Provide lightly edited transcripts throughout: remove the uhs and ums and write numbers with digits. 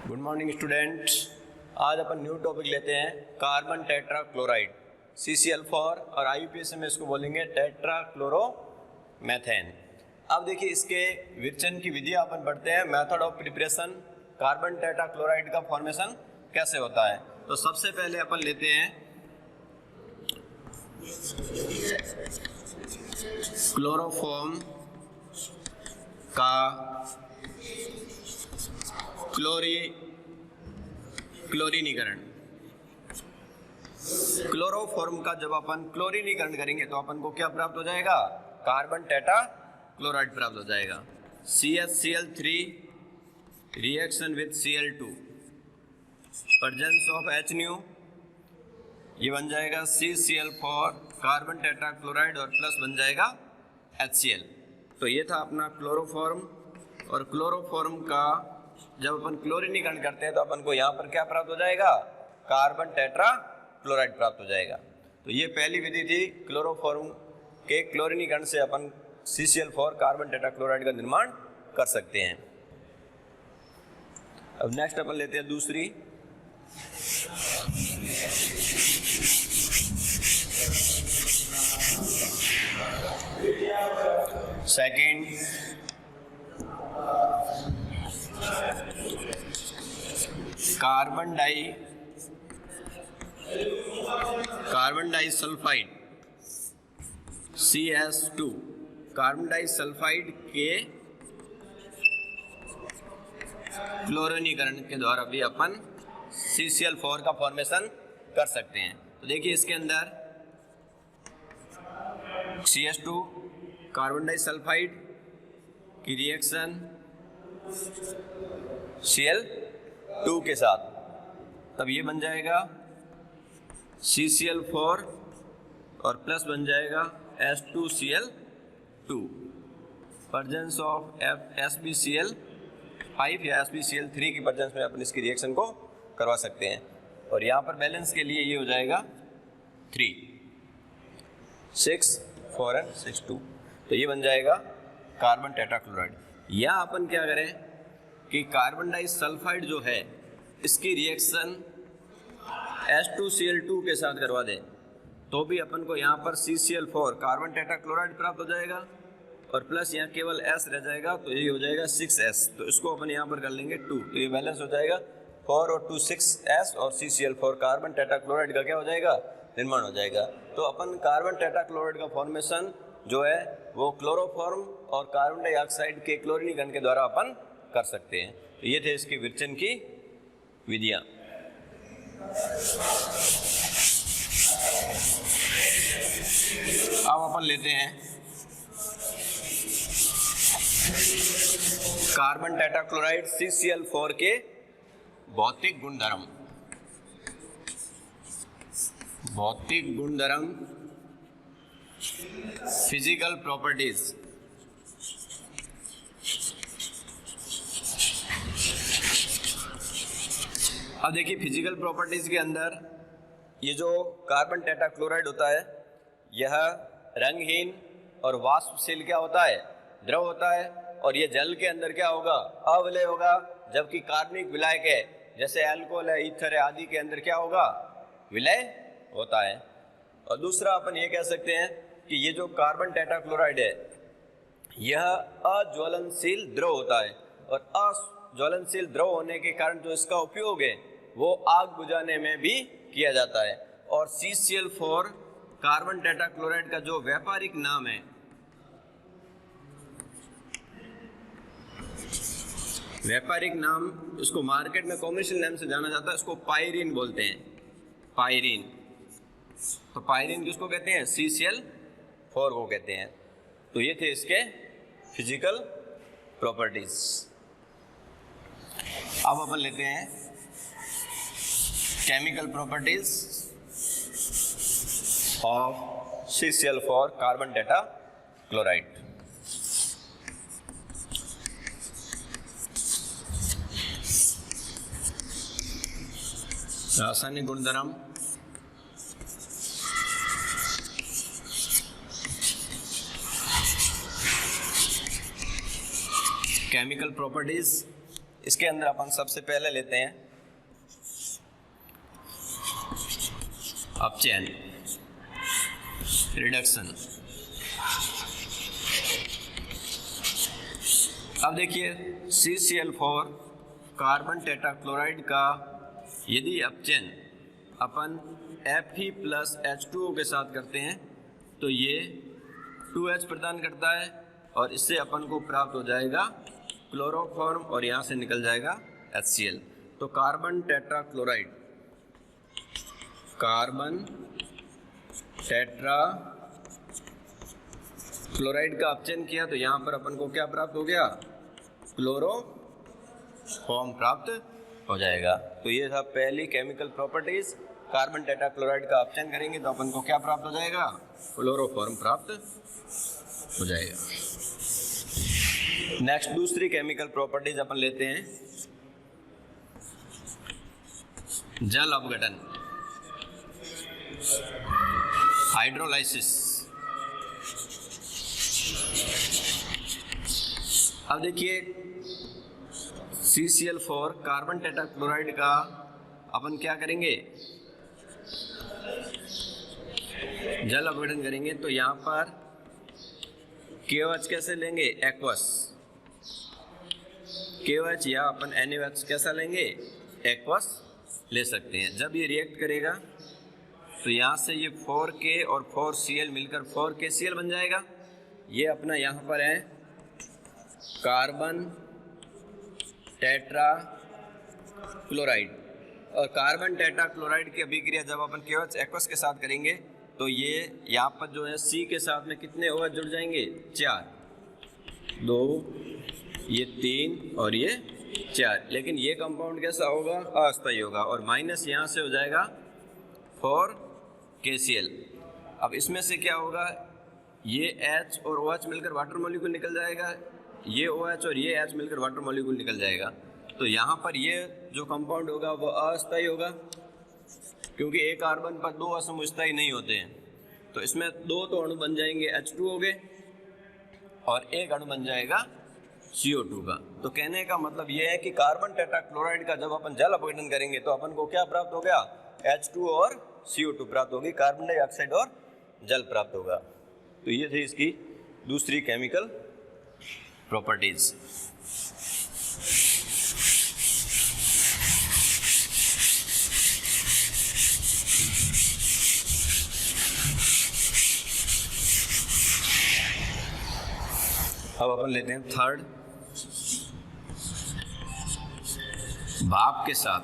Good morning student. आज अपन new topic लेते हैं कार्बन टेट्राक्लोराइड CCl4 और IUPAC में इसको बोलेंगे टेट्राक्लोरोमेथेन। अब देखिए इसके विरचन की विधि अपन पढ़ते हैं। Method of preparation, carbon tetrachloride का फॉर्मेशन कैसे होता है। तो सबसे पहले अपन लेते हैं क्लोरोफॉर्म का क्लोरीनीकरण। क्लोरोफॉर्म का जब अपन क्लोरीनीकरण करेंगे तो अपन को क्या प्राप्त हो जाएगा? कार्बन टेट्राक्लोराइड प्राप्त हो जाएगा। CHCl3 reaction with Cl2, presence of HNu, ये बन जाएगा CCl4 कार्बन टेट्राक्लोराइड और प्लस बन जाएगा HCl। तो ये था अपना क्लोरोफॉर्म। और क्लोरोफॉर्म का जब अपन क्लोरीनीकरण करते हैं तो अपन को यहाँ पर क्या प्राप्त हो जाएगा? कार्बन टेट्राक्लोराइड प्राप्त हो जाएगा। तो ये पहली विधि थी, क्लोरोफॉर्म के क्लोरीनीकरण से अपन CCl4 कार्बन टेट्राक्लोराइड का निर्माण कर सकते हैं। अब नेक्स्ट अपन लेते हैं दूसरी। Second, carbon disulphide CS2, carbon disulphide के क्लोरीनीकरण के द्वारा भी अपन CCl4 का फॉर्मेशन कर सकते हैं। तो देखिए इसके अंदर CS2 कार्बन डाइसल्फाइड की रिएक्शन Cl2 के साथ, तब ये बन जाएगा CCl4 और प्लस बन जाएगा H2Cl2, प्रेजेंस ऑफ SbCl5 या SbCl3 की प्रेजेंस में अपन इसकी रिएक्शन को करवा सकते हैं। और यहाँ पर बैलेंस के लिए ये हो जाएगा 3, 6, 4 and 6, 2। तो ये बन जाएगा कार्बन टेट्राक्लोराइड। या अपन क्या करें कि कार्बन डाइसल्फाइड जो है इसकी रिएक्शन H2Cl2 के साथ करवा दें तो भी अपन को यहाँ पर CCl4 कार्बन टेट्राक्लोराइड प्राप्त हो जाएगा और प्लस यहाँ केवल S रह जाएगा, तो ये हो जाएगा 6S। तो इसको अपन यहाँ पर कर लेंगे 2, तो ये बैलेंस हो जाएगा 4 और 2 6S और CCl4 कार्बन टेट्राक्लोराइड का क्या हो जाएगा? निर्माण हो जाएगा। तो अपन कार्बन टेट्राक्लोराइड का फॉर्मेशन जो है वो क्लोरोफॉर्म और कार्बन डाइऑक्साइड के क्लोरीनीकरण के द्वारा अपन कर सकते हैं। तो ये थे इसके विरचन की विधियां। अब अपन लेते हैं कार्बन टेट्राक्लोराइड CCl4 के भौतिक गुणधर्म। Physical properties. अब देखिए फिजिकल प्रॉपर्टीज के अंदर ये जो कार्बन टेट्राक्लोराइड होता है यह रंगहीन और वाष्पशील क्या होता है? द्रव होता है। और ये जल के अंदर क्या होगा? अविलय होगा। जबकि कार्बनिक विलायक है जैसे अल्कोहल है, ईथर है आदि के अंदर क्या होगा? विलय होता है। और दूसरा अपन ये कह सकते हैं कि ये जो कार्बन टेट्राक्लोराइड है यह अज्वलनशील द्रव होता है। और अज्वलनशील द्रव होने के कारण जो इसका उपयोग है वो आग बुझाने में भी किया जाता है। और CCl4 कार्बन टेट्राक्लोराइड का जो व्यापारिक नाम है, व्यापारिक नाम इसको मार्केट में कॉमर्शियल नेम से जाना जाता है, इसको पायरीन बोलते हैं। पायरीन। तो पायरीन किसको कहते हैं? CCl4 को कहते हैं। तो ये थे इसके फिजिकल प्रॉपर्टीज। अब अपन लेते हैं chemical properties of CCl4 carbon tetrachloride. रासायनिक गुणधर्म। Chemical properties. इसके अंदर अपन सबसे पहले लेते हैं अपचयन, रिडक्शन। अब देखिए CCl4 कार्बन टेट्राक्लोराइड का यदि अपचयन अपन Fe+H2O के साथ करते हैं तो ये 2H प्रदान करता है और इससे अपन को प्राप्त हो जाएगा क्लोरोफॉर्म और यहाँ से निकल जाएगा HCl। तो कार्बन टेट्राक्लोराइड, कार्बन टेट्राक्लोराइड का अपचयन किया तो यहाँ पर अपन को क्या प्राप्त हो गया, क्लोरोफॉर्म प्राप्त हो जाएगा। तो ये था पहली केमिकल प्रॉपर्टीज। कार्बन टेट्राक्लोराइड का अपचयन करेंगे तो अपन को क्या प्राप्त हो जाएगा, क्लोरोफॉर्म प्राप्त हो जाएगा। नेक्स्ट दूसरी केमिकल प्रॉपर्टीज अपन लेते हैं जल अपघटन, हाइड्रोलाइसिस। अब देखिए CCl4 कार्बन टेट्राक्लोराइड का अपन क्या करेंगे, जल अपघटन करेंगे तो यहाँ पर KOH कैसे लेंगे, एक्वस KOH या अपन NaOH कैसा लेंगे, एक्वस ले सकते हैं। जब ये रिएक्ट करेगा तो यहाँ से ये 4K और 4Cl मिलकर 4KCl बन जाएगा। ये अपना यहाँ पर है कार्बन टेट्राक्लोराइड, और कार्बन टेट्राक्लोराइड की अभिक्रिया जब अपन KOH एक्वस के साथ करेंगे तो ये यहाँ पर जो है C के साथ में कितने OH जुड़ जाएंगे, 4, 2, ये 3 और ये 4। लेकिन ये कंपाउंड कैसा होगा, अस्थायी होगा और माइनस यहाँ से हो जाएगा 4KCl। अब इसमें से क्या होगा, ये H और OH मिलकर वाटर मॉलिक्यूल निकल जाएगा, ये OH और ये H मिलकर वाटर मॉलिक्यूल निकल जाएगा। तो यहाँ पर ये जो कंपाउंड होगा वो अस्थायी होगा, क्योंकि एक कार्बन पर 2 असमूह स्थायी नहीं होते हैं। तो इसमें 2 तो अणु बन जाएंगे H2O के और एक अणु बन जाएगा CO2 का। तो कहने का मतलब ये है कि कार्बन टेट्राक्लोराइड का जब अपन जल अपघटन करेंगे तो अपन को क्या प्राप्त हो गया, H2O और CO2 प्राप्त होगी, कार्बन डाइऑक्साइड और जल प्राप्त होगा। तो ये थी इसकी दूसरी केमिकल प्रॉपर्टीज। अब अपन लेते हैं थर्ड, भाप के साथ।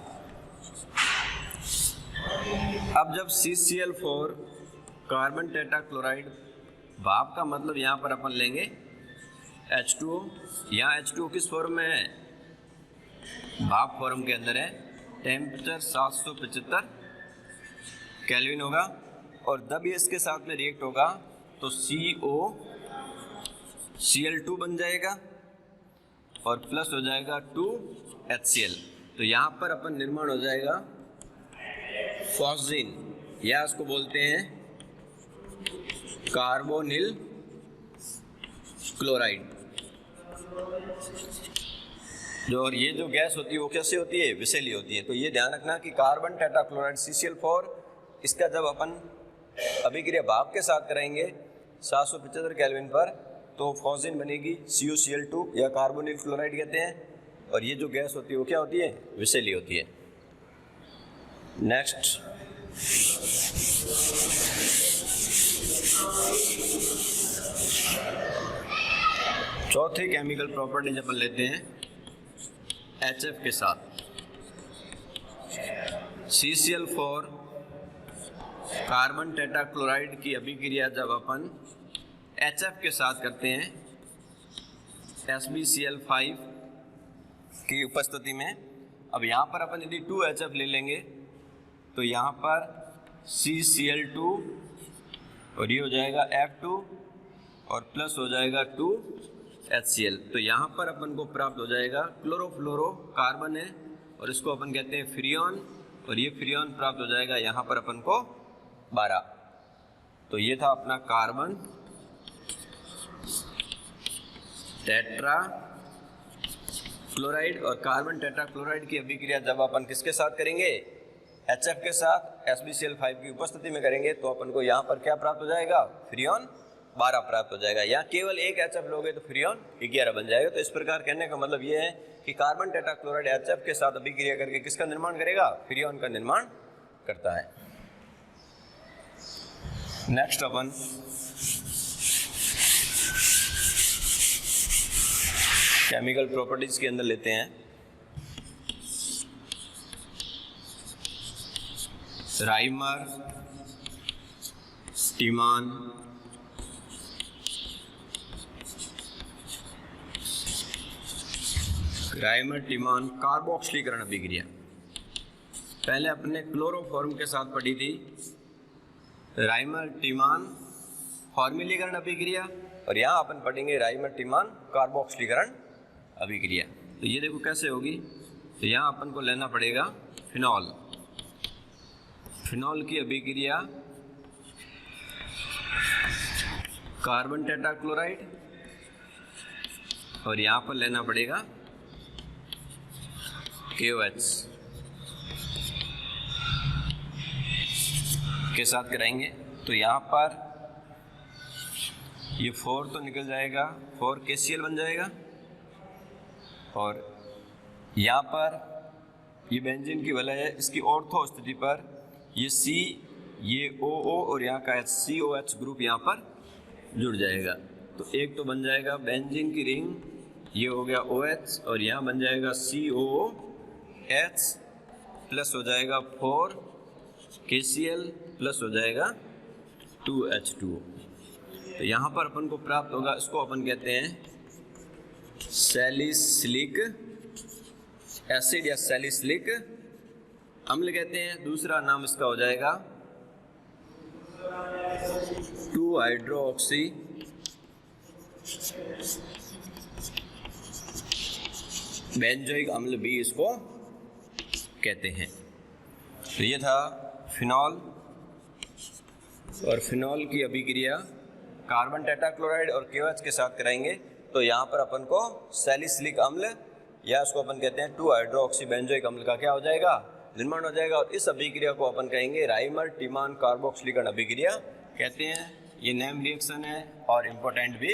अब जब CCl4 कार्बन टेट्राक्लोराइड, भाप का मतलब यहाँ पर अपन लेंगे H2O। यहाँ H2O किस फॉर्म में है, भाप फॉर्म के अंदर है, टेम्परेचर 775 केल्विन होगा। और जब ये इसके साथ में रिएक्ट होगा तो COCl2 बन जाएगा और प्लस हो जाएगा 2HCl। तो यहाँ पर अपन निर्माण हो जाएगा फॉस्जीन, या इसको बोलते हैं कार्बोनिल क्लोराइड। जो और ये जो गैस होती है वो कैसे होती है, विषैली होती है। तो ये ध्यान रखना कि कार्बन टेट्राक्लोराइड CCl4, इसका जब अपन अभिक्रिया भाप के साथ कराएंगे 775 केल्विन पर तो फॉस्जीन बनेगी CuCl2 या कार्बोनिल क्लोराइड कहते हैं। और ये जो गैस होती है वो क्या होती है, विषैली होती है। नेक्स्ट चौथी केमिकल प्रॉपर्टी अपन लेते हैं HF के साथ। CCl4 कार्बन टेट्राक्लोराइड की अभिक्रिया जब अपन HF के साथ करते हैं SbCl5 की उपस्थिति में, अब यहाँ पर अपन यदि 2HF ले लेंगे तो यहाँ पर CCl2 और ये हो जाएगा F2 और प्लस हो जाएगा 2HCl। तो यहाँ पर अपन को प्राप्त हो जाएगा क्लोरोफ्लोरो कार्बन है और इसको अपन कहते हैं फ्रियोन, और ये फ्रियोन प्राप्त हो जाएगा यहाँ पर अपन को 12। तो ये था अपना कार्बन क्लोराइड और कार्बन टेट्राक्लोराइड की अभिक्रिया जब अपन किसके साथ करेंगे, HF के साथ SbCl5 की उपस्थिति में करेंगे तो अपन को यहाँ पर क्या प्राप्त हो जाएगा, फ्रियोन 12 प्राप्त हो जाएगा। यहाँ केवल एक HF लोगे तो फ्रियोन 11 बन जाएगा। तो इस प्रकार कहने का मतलब ये है कि कार्बन टेट्राक्लोराइड HF के साथ अभिक्रिया करके किसका निर्माण करेगा, फ्रियोन का निर्माण करता है। नेक्स्ट अपन केमिकल प्रॉपर्टीज के अंदर लेते हैं राइमर, टीमान, कार्बोक्सिलीकरण अभिक्रिया। पहले अपने क्लोरोफॉर्म के साथ पढ़ी थी राइमर टीमान फॉर्मिलीकरण अभिक्रिया, और यहाँ अपन पढ़ेंगे राइमर टीमान कार्बोक्सिलीकरण अभिक्रिया। तो ये देखो कैसे होगी। तो यहाँ अपन को लेना पड़ेगा फिनॉल, फिनॉल की अभिक्रिया कार्बन टेट्राक्लोराइड, और यहाँ पर लेना पड़ेगा KOH के साथ कराएंगे। तो यहाँ पर ये 4 तो निकल जाएगा, 4 KCl बन जाएगा, और यहाँ पर ये बेंजीन की वलय है, इसकी ऑर्थो स्थिति पर ये C, ये OO और यहाँ का COH ग्रुप यहाँ पर जुड़ जाएगा। तो एक तो बन जाएगा बेंजीन की रिंग, ये हो गया OH, और यहाँ बन जाएगा COOH प्लस हो जाएगा 4 KCl प्लस हो जाएगा 2H2O। तो यहाँ पर अपन को प्राप्त होगा, इसको अपन कहते हैं सैलिसिलिक एसिड या सैलिसिलिक अम्ल कहते हैं। दूसरा नाम इसका हो जाएगा 2-हाइड्रोऑक्सी बेंजोइक अम्ल भी इसको कहते हैं। तो ये था फिनॉल, और फिनॉल की अभिक्रिया कार्बन टेट्राक्लोराइड और KOH के साथ कराएंगे तो यहाँ पर अपन को सैलिसिलिक अम्ल या इसको अपन कहते हैं 2-हाइड्रोऑक्सी बेंजोइक अम्ल का क्या हो जाएगा, निर्माण हो जाएगा। और इस अभिक्रिया को अपन कहेंगे राइमर टीमान कार्बोक्सिलीकरण अभिक्रिया कहते हैं। ये नेम रिएक्शन है और इम्पोर्टेंट भी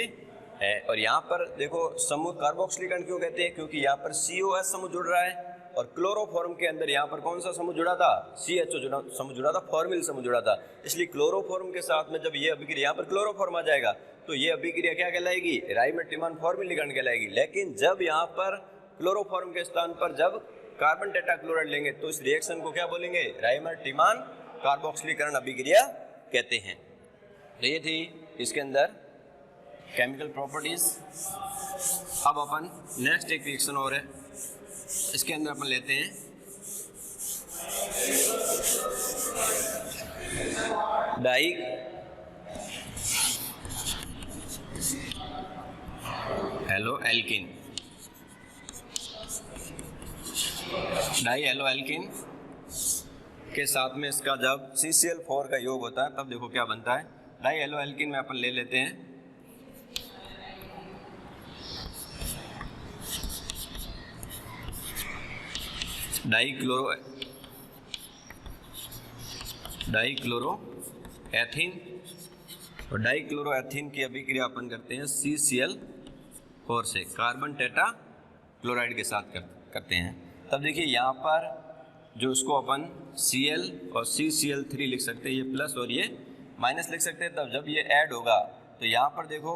है। और यहाँ पर देखो समूह कार्बोक्सिलीकरण क्यों कहते हैं, क्योंकि यहाँ पर COH समूह जुड़ रहा है, और क्लोरोफॉर्म के अंदर यहाँ पर कौन सा समूह जुड़ा था, CHO समूह जुड़ा था, फॉर्मिल समूह जुड़ा था। इसलिए क्लोरोफॉर्म के साथ में जब ये अभिक्रिया, यहाँ पर क्लोरोफॉर्म आ जाएगा तो ये अभिक्रिया क्या कहलाएगी, राइमर टीमान फॉर्मिलीकरण कहलाएगी। लेकिन जब यहाँ पर क्लोरोफॉर्म के स्थान पर जब कार्बन टेट्राक्लोराइड लेंगे तो इस रिएक्शन को क्या बोलेंगे, राइमर टीमान कार्बोक्सिलीकरण अभिक्रिया कहते हैं। तो ये थी इसके अंदर केमिकल प्रॉपर्टीज। अब अपन नेक्स्ट एक रिएक्शन और है, इसके अंदर अपन लेते हैं dihaloalkene, dihaloalkene के साथ में इसका जब CCl4 का योग होता है तब देखो क्या बनता है। डाई हेलो एल्किन में अपन ले लेते हैं डाइक्लोरोएथीन, और डाइक्लोरोएथीन की अभिक्रिया अपन करते हैं CCl4 से कार्बन टेट्राक्लोराइड के साथ करते हैं। तब देखिए यहाँ पर जो उसको अपन Cl और CCl3 लिख सकते हैं, ये प्लस और ये माइनस लिख सकते हैं। तब जब ये ऐड होगा तो यहाँ पर देखो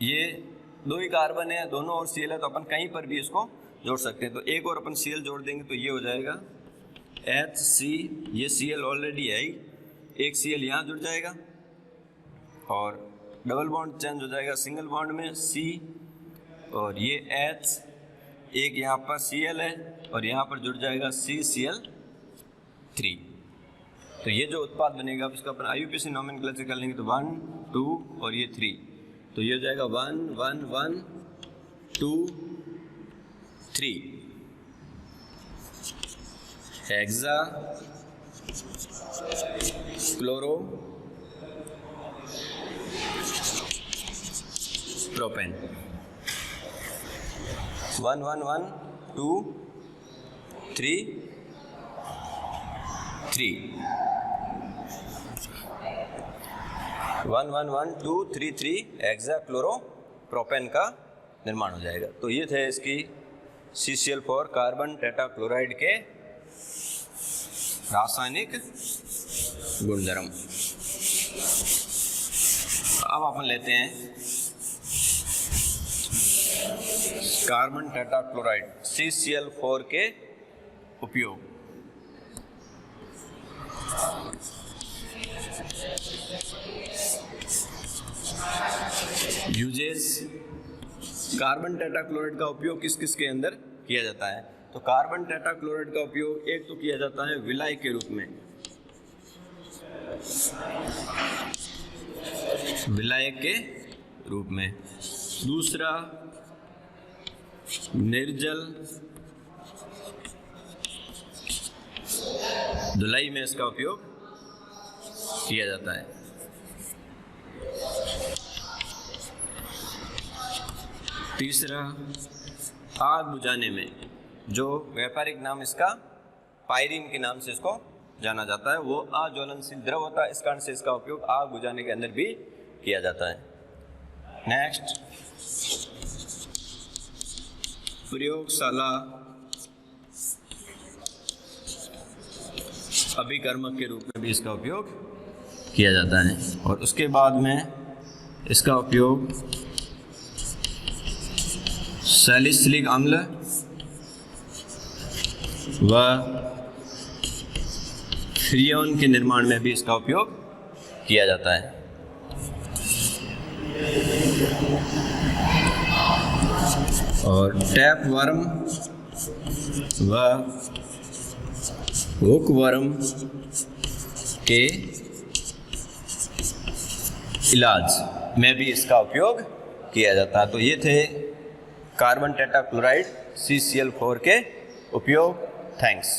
ये 2 ही कार्बन है, दोनों और Cl है, तो अपन कहीं पर भी इसको जोड़ सकते हैं। तो एक और अपन Cl जोड़ देंगे तो ये हो जाएगा HC, ये Cl ऑलरेडी है ही, एक Cl यहाँ जुड़ जाएगा और डबल बॉन्ड चेंज हो जाएगा सिंगल बॉन्ड में C, और ये H, एक यहाँ पर Cl है और यहाँ पर जुड़ जाएगा CCl3। तो ये जो उत्पाद बनेगा इसका अपन IUPAC नोमेनक्लेचर कर लेंगे तो 1, 2 और ये 3, तो ये हो जाएगा 1, 1, 1, 2, 3 हेक्सा क्लोरो प्रोपेन। 1 1 1 2 3 3 1 1 1 2 3 3 हेक्साक्लोरोप्रोपेन का निर्माण हो जाएगा। तो ये थे इसकी CCl4 कार्बन टेट्राक्लोराइड के रासायनिक गुणधर्म। अब अपन लेते हैं कार्बन टेट्राक्लोराइड CCl4 के उपयोग। यूजेस, कार्बन टेट्राक्लोराइड का उपयोग किस किस के अंदर किया जाता है? तो कार्बन टेट्राक्लोराइड का उपयोग एक तो किया जाता है विलायक के रूप में, विलायक के रूप में। दूसरा निर्जल धुलाई में इसका उपयोग किया जाता है। तीसरा आग बुझाने में, जो व्यापारिक नाम इसका पायरीन के नाम से इसको जाना जाता है, वो अज्वलनशील द्रव होता है, इस कारण से इसका उपयोग आग बुझाने के अंदर भी किया जाता है। नेक्स्ट, प्रयोगशाला अभिकर्मक के रूप में भी इसका उपयोग किया जाता है। और उसके बाद में इसका उपयोग सैलिसिलिक अम्ल व फ्रियोन के निर्माण में भी इसका उपयोग किया जाता है। और टैप वर्म व हुक वर्म के इलाज में भी इसका उपयोग किया जाता है। तो ये थे कार्बन टेट्राक्लोराइड CCl4 के उपयोग। थैंक्स।